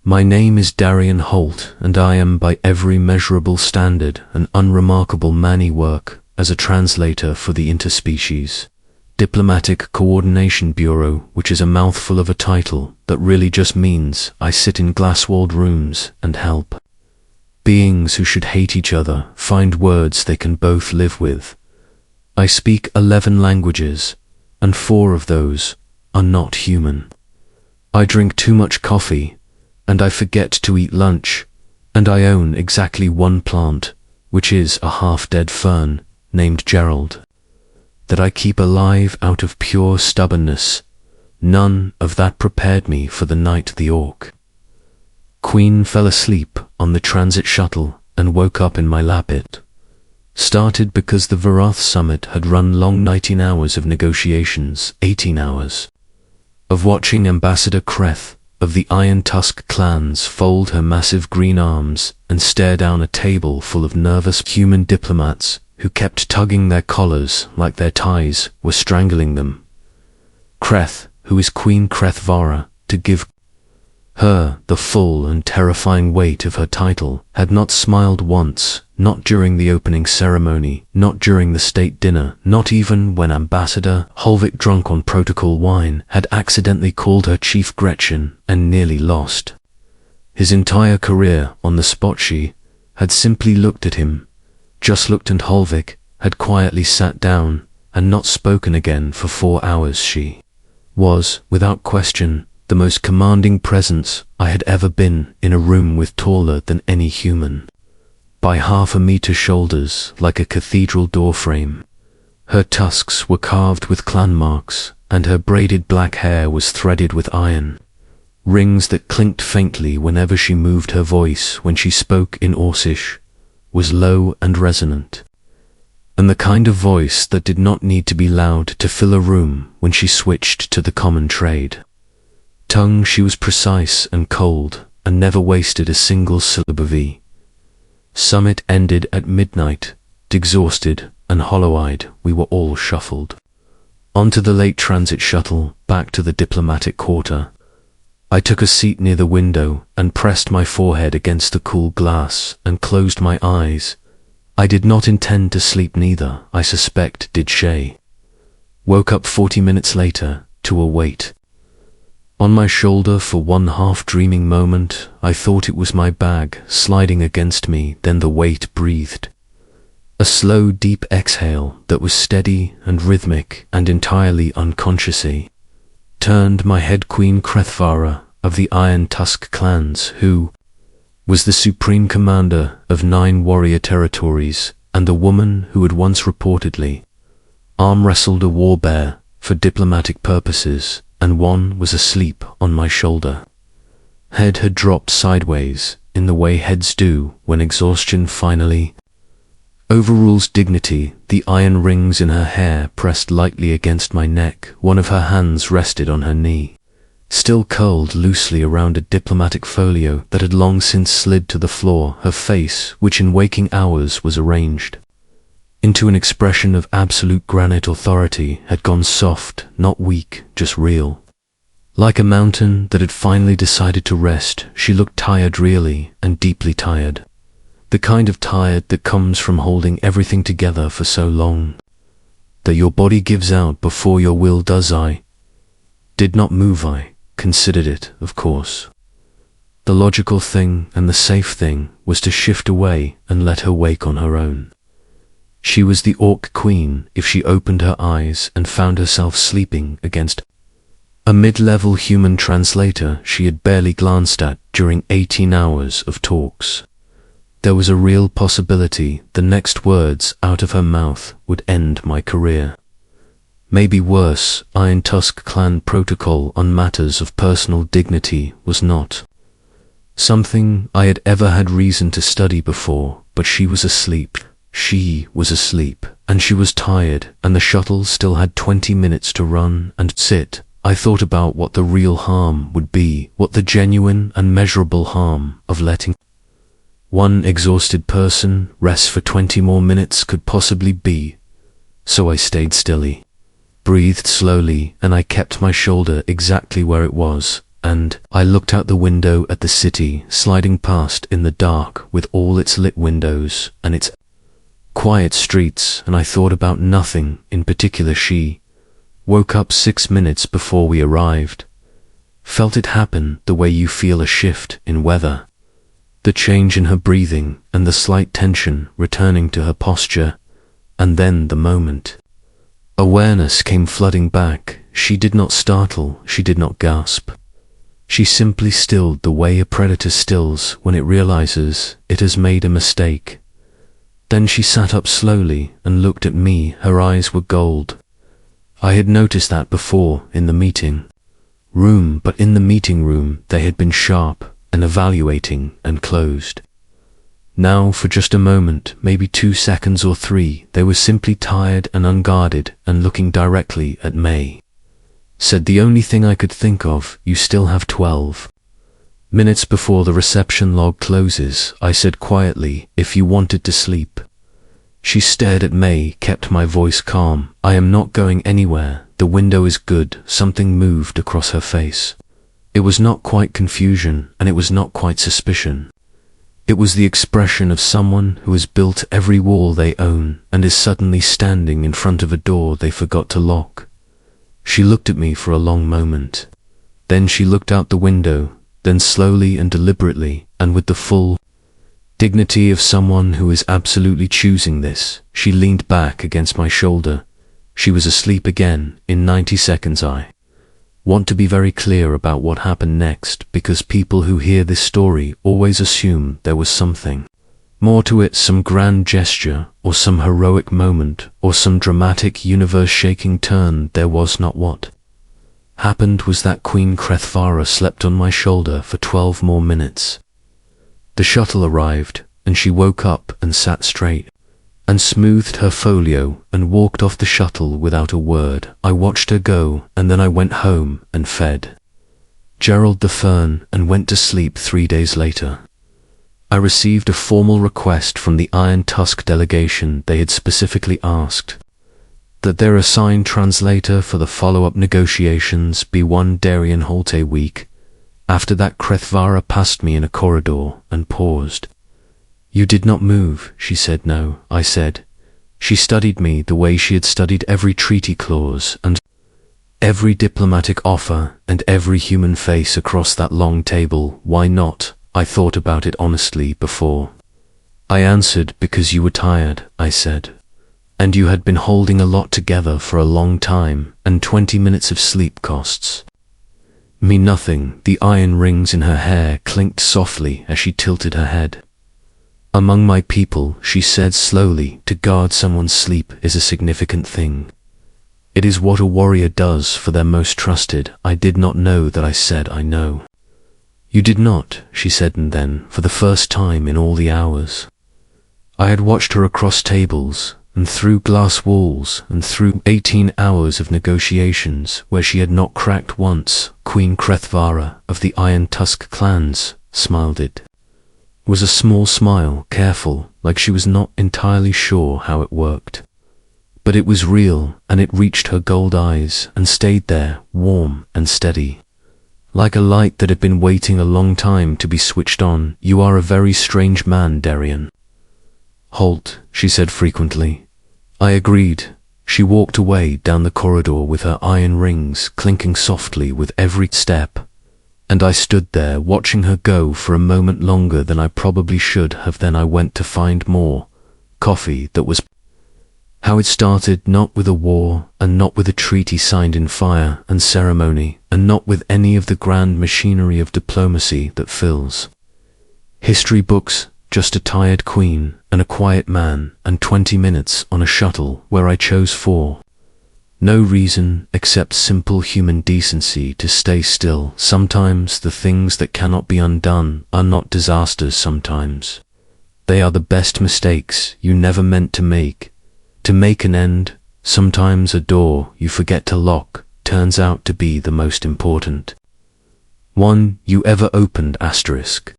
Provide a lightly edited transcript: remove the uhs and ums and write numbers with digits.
My name is Darian Holt, and I am by every measurable standard an unremarkable manny work as a translator for the Interspecies Diplomatic Coordination Bureau, which is a mouthful of a title that really just means I sit in glass-walled rooms and help beings who should hate each other find words they can both live with. I speak 11 languages, and 4 of those are not human. I drink too much coffee, and I forget to eat lunch, and I own exactly 1 plant, which is a half-dead fern named Gerald, that I keep alive out of pure stubbornness. None of that prepared me for the night the Orc Queen fell asleep on the transit shuttle and woke up in my lap. It started because the Verath summit had run long 19 hours of negotiations, 18 hours of watching Ambassador Creth of the Iron Tusk clans fold her massive green arms and stare down a table full of nervous human diplomats who kept tugging their collars like their ties were strangling them. Creth, who is Queen Crethvara, to give her the full and terrifying weight of her title, had not smiled once, not during the opening ceremony, not during the state dinner, not even when Ambassador Holvik, drunk on protocol wine, had accidentally called her Chief Gretchen and nearly lost his entire career on the spot. She had simply looked at him, just looked, and Holvik had quietly sat down and not spoken again for 4 hours. She was, without question, the most commanding presence I had ever been in a room with, taller than any human by half a meter, shoulders like a cathedral doorframe. Her tusks were carved with clan marks, and her braided black hair was threaded with iron rings that clinked faintly whenever she moved. Her voice, when she spoke in Orcish, was low and resonant, and the kind of voice that did not need to be loud to fill a room when she switched to the common trade tongue. She was precise and cold, and never wasted a single syllable. The summit ended at midnight. Exhausted and hollow-eyed, we were all shuffled onto the late transit shuttle back to the diplomatic quarter. I took a seat near the window and pressed my forehead against the cool glass and closed my eyes. I did not intend to sleep, neither, I suspect, did Shay. Woke up 40 minutes later to a weight on my shoulder. For one half-dreaming moment, I thought it was my bag sliding against me. Then the weight breathed a slow, deep exhale that was steady and rhythmic and entirely unconscious. Turned my head. Queen Crethvara of the Iron Tusk clans, who was the supreme commander of 9 warrior territories, and the woman who had once reportedly arm-wrestled a war bear for diplomatic purposes, and one was asleep on my shoulder. Head had dropped sideways, in the way heads do when exhaustion finally overrules dignity. The iron rings in her hair pressed lightly against my neck. One of her hands rested on her knee, still curled loosely around a diplomatic folio that had long since slid to the floor. Her face, which in waking hours was arranged into an expression of absolute granite authority, had gone soft, not weak, just real. Like a mountain that had finally decided to rest. She looked tired, really, and deeply tired. The kind of tired that comes from holding everything together for so long that your body gives out before your will does. I did not move. I considered it, of course. The logical thing and the safe thing was to shift away and let her wake on her own. She was the Orc Queen. If she opened her eyes and found herself sleeping against a mid-level human translator she had barely glanced at during 18 hours of talks, there was a real possibility the next words out of her mouth would end my career. Maybe worse. Iron Tusk clan protocol on matters of personal dignity was not something I had ever had reason to study before, but she was asleep. She was asleep, and she was tired, and the shuttle still had 20 minutes to run and sit. I thought about what the real harm would be, what the genuine and measurable harm of letting one exhausted person rest for 20 more minutes could possibly be. So I stayed still, breathed slowly, and I kept my shoulder exactly where it was, and I looked out the window at the city sliding past in the dark with all its lit windows and its quiet streets, and I thought about nothing in particular. She woke up 6 minutes before we arrived. Felt it happen the way you feel a shift in weather. The change in her breathing and the slight tension returning to her posture, and then the moment. Awareness came flooding back. She did not startle, she did not gasp. She simply stilled the way a predator stills when it realizes it has made a mistake. Then she sat up slowly and looked at me. Her eyes were gold. I had noticed that before in the meeting room, but in the meeting room they had been sharp and evaluating and closed. Now, for just a moment, maybe 2 seconds or 3, they were simply tired and unguarded and looking directly at May. Said the only thing I could think of, you still have 12 minutes before the reception log closes. I said quietly, if you wanted to sleep. She stared at May, kept my voice calm. I am not going anywhere. The window is good. Something moved across her face. It was not quite confusion, and it was not quite suspicion. It was the expression of someone who has built every wall they own and is suddenly standing in front of a door they forgot to lock. She looked at me for a long moment. Then she looked out the window, then slowly and deliberately, and with the full dignity of someone who is absolutely choosing this, she leaned back against my shoulder. She was asleep again in 90 seconds. I want to be very clear about what happened next, because people who hear this story always assume there was something more to it, some grand gesture, or some heroic moment, or some dramatic universe-shaking turn. There was not. What happened was that Queen Crethvara slept on my shoulder for 12 more minutes. The shuttle arrived, and she woke up and sat straight, and smoothed her folio, and walked off the shuttle without a word. I watched her go, and then I went home and fed Gerald the Fern and went to sleep. 3 days later, I received a formal request from the Iron Tusk delegation. They had specifically asked that their assigned translator for the follow-up negotiations be one Darien Holt a week. After that, Crethvara passed me in a corridor and paused. You did not move, she said. No, I said. She studied me the way she had studied every treaty clause and every diplomatic offer and every human face across that long table. Why not? I thought about it honestly before I answered. Because you were tired, I said. And you had been holding a lot together for a long time, and 20 minutes of sleep costs me nothing. The iron rings in her hair clinked softly as she tilted her head. Among my people, she said slowly, to guard someone's sleep is a significant thing. It is what a warrior does for their most trusted. I did not know that. I said, I know. You did not, she said, and then, for the first time in all the hours, I had watched her across tables, and through glass walls, and through 18 hours of negotiations where she had not cracked once. Queen Crethvara of the Iron Tusk clans smiled. It was a small smile, careful, like she was not entirely sure how it worked. But it was real, and it reached her gold eyes and stayed there, warm and steady, like a light that had been waiting a long time to be switched on. You are a very strange man, Darien Holt, she said frequently. I agreed. She walked away down the corridor with her iron rings clinking softly with every step, and I stood there watching her go for a moment longer than I probably should have. Then I went to find more coffee. That was how it started, not with a war, and not with a treaty signed in fire and ceremony, and not with any of the grand machinery of diplomacy that fills history books. Just a tired queen and a quiet man and 20 minutes on a shuttle where I chose for no reason except simple human decency to stay still. Sometimes the things that cannot be undone are not disasters. Sometimes they are the best mistakes you never meant to make an end. Sometimes a door you forget to lock turns out to be the most important one you ever opened. Asterisk.